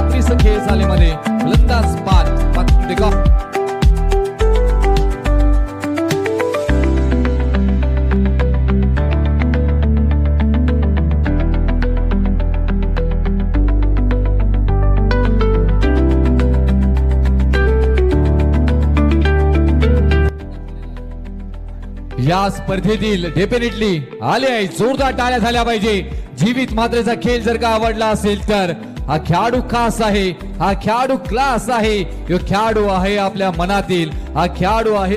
रात्रीचं खेळ झालेमध्ये फलंदाज बाद देखा या स्पर्धेतील डेफिनेटली आले आहे जोरदार टाळ्या झाल्या पाहिजे। जीवित मात्रेचा खेळ जर का आवडला असेल तर हा खेळाडू खास आहे, हा खेळाडू क्लास आहे, हा खेळाडू आहे आपल्या मनातील, हा खेळाडू आहे।